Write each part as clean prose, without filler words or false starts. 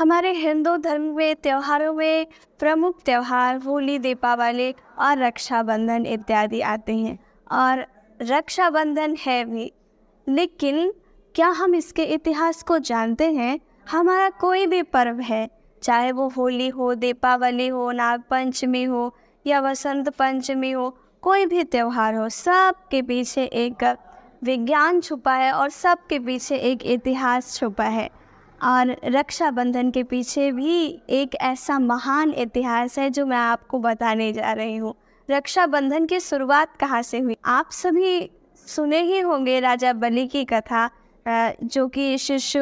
हमारे हिंदू धर्म में त्योहारों में प्रमुख त्योहार होली, दीपावली और रक्षाबंधन इत्यादि आते हैं और रक्षाबंधन है भी। लेकिन क्या हम इसके इतिहास को जानते हैं? हमारा कोई भी पर्व है, चाहे वो होली हो, दीपावली हो, नाग पंचमी हो या वसंत पंचमी हो, कोई भी त्योहार हो, सब के पीछे एक विज्ञान छुपा है और सब के पीछे एक इतिहास छुपा है। और रक्षाबंधन के पीछे भी एक ऐसा महान इतिहास है जो मैं आपको बताने जा रही हूँ। रक्षाबंधन की शुरुआत कहाँ से हुई? आप सभी सुने ही होंगे राजा बलि की कथा, जो कि शिशु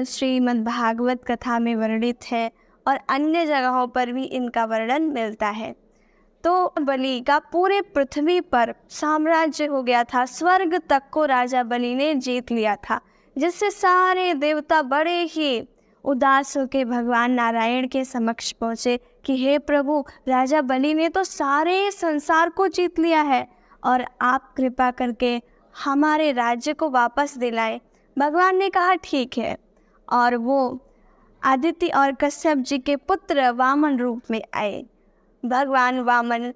श्रीमद् भागवत कथा में वर्णित है और अन्य जगहों पर भी इनका वर्णन मिलता है। तो बलि का पूरे पृथ्वी पर साम्राज्य हो गया था, स्वर्ग तक को राजा बलि ने जीत लिया था, जिससे सारे देवता बड़े ही उदास होकर भगवान नारायण के समक्ष पहुँचे कि हे प्रभु, राजा बलि ने तो सारे संसार को जीत लिया है और आप कृपा करके हमारे राज्य को वापस दिलाए। भगवान ने कहा ठीक है, और वो आदित्य और कश्यप जी के पुत्र वामन रूप में आए। भगवान वामन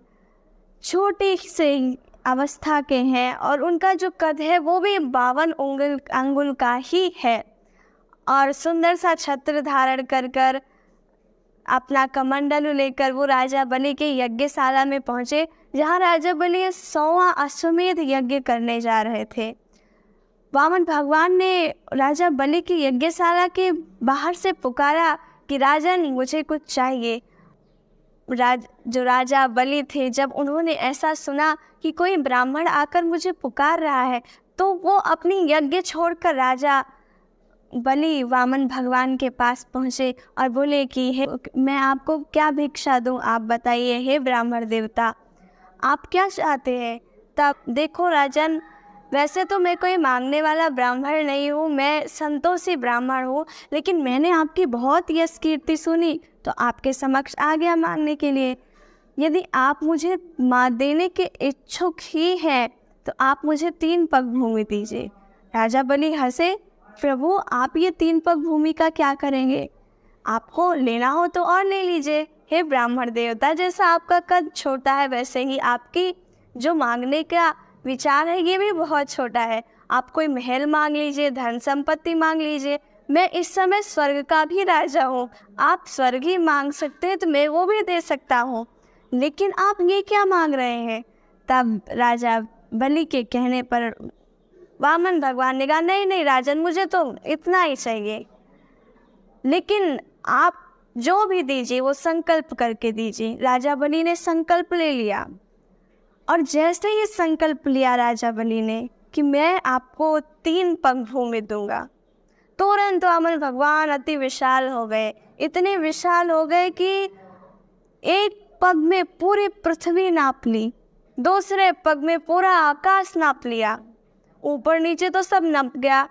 छोटी से अवस्था के हैं और उनका जो कद है वो भी 52 अंगुल का ही है और सुंदर सा छत्र धारण कर कर अपना कमंडलू लेकर वो राजा बलि के यज्ञशाला में पहुँचे, जहाँ राजा बलि 100वां अश्वमेध यज्ञ करने जा रहे थे। वामन भगवान ने राजा बलि की यज्ञशाला के बाहर से पुकारा कि राजन, मुझे कुछ चाहिए। जो राजा बलि थे, जब उन्होंने ऐसा सुना कि कोई ब्राह्मण आकर मुझे पुकार रहा है, तो वो अपनी यज्ञ छोड़कर राजा बलि वामन भगवान के पास पहुँचे और बोले कि हे, मैं आपको क्या भिक्षा दूँ, आप बताइए हे ब्राह्मण देवता, आप क्या चाहते हैं? तब देखो राजन, वैसे तो मैं कोई मांगने वाला ब्राह्मण नहीं हूँ, मैं संतोषी ब्राह्मण हूँ, लेकिन मैंने आपकी बहुत यश कीर्ति सुनी तो आपके समक्ष आ गया मांगने के लिए। यदि आप मुझे देने के इच्छुक ही हैं तो आप मुझे 3 पग भूमि दीजिए। राजा बलि हंसे, प्रभु आप ये 3 पग भूमि का क्या करेंगे? आपको लेना हो तो और ले लीजिए। हे ब्राह्मण देवता, जैसा आपका कद छोटा है वैसे ही आपकी जो मांगने का विचार है ये भी बहुत छोटा है। आप कोई महल मांग लीजिए, धन संपत्ति मांग लीजिए, मैं इस समय स्वर्ग का भी राजा हूँ। आप स्वर्ग ही मांग सकते हैं तो मैं वो भी दे सकता हूँ, लेकिन आप ये क्या मांग रहे हैं? तब राजा बलि के कहने पर वामन भगवान ने कहा, नहीं नहीं राजन, मुझे तो इतना ही चाहिए, लेकिन आप जो भी दीजिए वो संकल्प करके दीजिए। राजा बलि ने संकल्प ले लिया और जैसे ही संकल्प लिया राजा बलि ने कि मैं आपको 3 पग भूमि दूंगा, तुरंत वामन भगवान अति विशाल हो गए। इतने विशाल हो गए कि एक पग में पूरी पृथ्वी नाप ली, दूसरे पग में पूरा आकाश नाप लिया, ऊपर नीचे तो सब नप गया।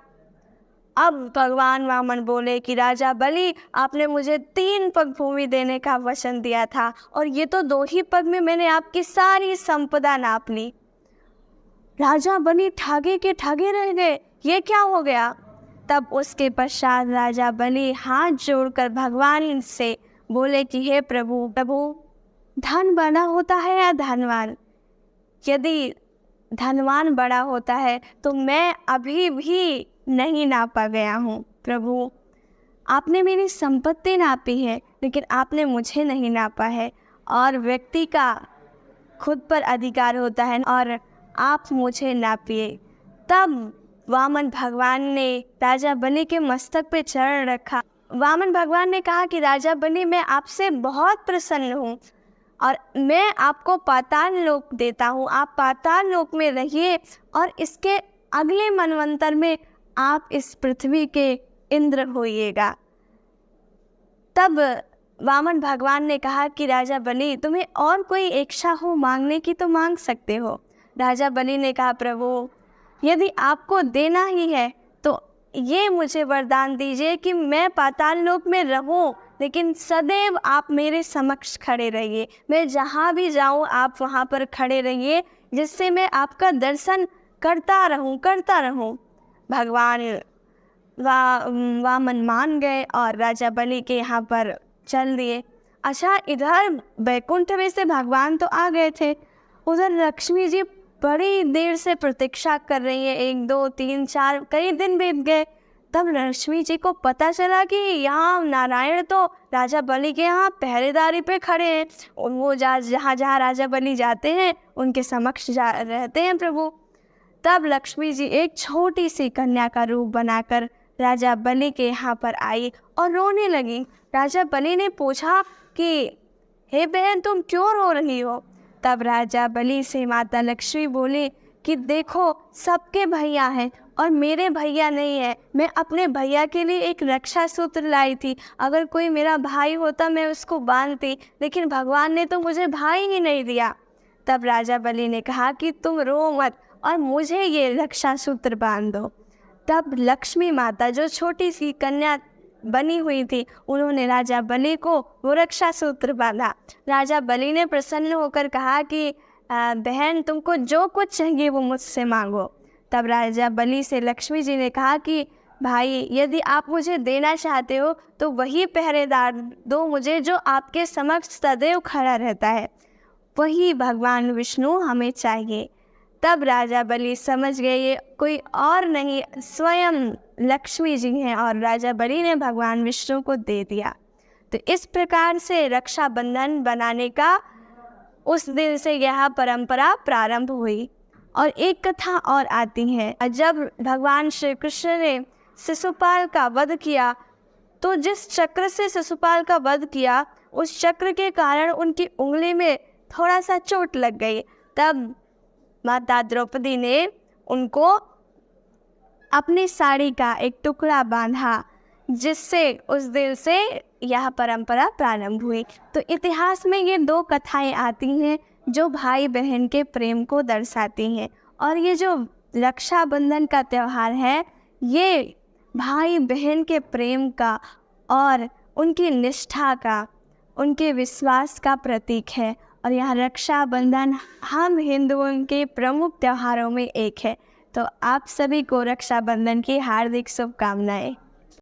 अब भगवान वामन बोले कि राजा बलि, आपने मुझे 3 पग भूमि देने का वचन दिया था और ये तो 2 ही पग में मैंने आपकी सारी संपदा नाप ली। राजा बलि ठागे के ठागे रह गए, ये क्या हो गया? तब उसके पश्चात राजा बलि हाथ जोड़कर भगवान से बोले कि हे प्रभु, धन बड़ा होता है या धनवान? यदि धनवान बड़ा होता है तो मैं अभी भी नहीं नापा गया हूँ। प्रभु, आपने मेरी संपत्ति नापी है, लेकिन आपने मुझे नहीं नापा है, और व्यक्ति का खुद पर अधिकार होता है, और आप मुझे नापिए। तब वामन भगवान ने राजा बलि के मस्तक पे चरण रखा। वामन भगवान ने कहा कि राजा बलि, मैं आपसे बहुत प्रसन्न हूँ और मैं आपको पाताल लोक देता हूँ। आप पाताल लोक में रहिए और इसके अगले मनवंतर में आप इस पृथ्वी के इंद्र होइएगा। तब वामन भगवान ने कहा कि राजा बलि, तुम्हें और कोई इच्छा हो मांगने की तो मांग सकते हो। राजा बलि ने कहा, प्रभु यदि आपको देना ही है तो ये मुझे वरदान दीजिए कि मैं पाताल लोक में रहूं, लेकिन सदैव आप मेरे समक्ष खड़े रहिए। मैं जहाँ भी जाऊँ आप वहाँ पर खड़े रहिए, जिससे मैं आपका दर्शन करता रहूँ। भगवान वामन मान गए और राजा बलि के यहाँ पर चल दिए। अच्छा, इधर बैकुंठ में से भगवान तो आ गए थे, उधर लक्ष्मी जी बड़ी देर से प्रतीक्षा कर रही है। 1 2 3 4 कई दिन बीत गए। तब लक्ष्मी जी को पता चला कि यहाँ नारायण तो राजा बलि के यहाँ पहरेदारी पे खड़े हैं, और वो जहाँ जहाँ राजा बलि जाते हैं उनके समक्ष रहते हैं प्रभु। तब लक्ष्मी जी एक छोटी सी कन्या का रूप बनाकर राजा बलि के यहाँ पर आई और रोने लगी। राजा बलि ने पूछा कि हे बहन, तुम क्यों रो रही हो? तब राजा बलि से माता लक्ष्मी बोली कि देखो, सबके भैया हैं और मेरे भैया नहीं है। मैं अपने भैया के लिए एक रक्षा सूत्र लाई थी, अगर कोई मेरा भाई होता मैं उसको बांधती, लेकिन भगवान ने तो मुझे भाई ही नहीं दिया। तब राजा बलि ने कहा कि तुम रो मत और मुझे ये रक्षा सूत्र बांध दो। तब लक्ष्मी माता, जो छोटी सी कन्या बनी हुई थी, उन्होंने राजा बलि को वो रक्षा सूत्र बांधा। राजा बलि ने प्रसन्न होकर कहा कि बहन, तुमको जो कुछ चाहिए वो मुझसे मांगो। तब राजा बलि से लक्ष्मी जी ने कहा कि भाई, यदि आप मुझे देना चाहते हो तो वही पहरेदार दो मुझे जो आपके समक्ष सदैव खड़ा रहता है, वही भगवान विष्णु हमें चाहिए। तब राजा बलि समझ गए ये कोई और नहीं, स्वयं लक्ष्मी जी हैं, और राजा बलि ने भगवान विष्णु को दे दिया। तो इस प्रकार से रक्षाबंधन बनाने का उस दिन से यह परंपरा प्रारंभ हुई। और एक कथा और आती है, जब भगवान श्री कृष्ण ने शिशुपाल का वध किया, तो जिस चक्र से शिशुपाल का वध किया, उस चक्र के कारण उनकी उंगली में थोड़ा सा चोट लग गई। तब माता द्रौपदी ने उनको अपनी साड़ी का एक टुकड़ा बांधा, जिससे उस दिन से यह परंपरा प्रारंभ हुई। तो इतिहास में ये 2 कथाएं आती हैं जो भाई बहन के प्रेम को दर्शाती हैं। और ये जो रक्षाबंधन का त्यौहार है, ये भाई बहन के प्रेम का और उनकी निष्ठा का, उनके विश्वास का प्रतीक है। और यह रक्षाबंधन हम हिंदुओं के प्रमुख त्योहारों में एक है। तो आप सभी को रक्षाबंधन की हार्दिक शुभकामनाएं।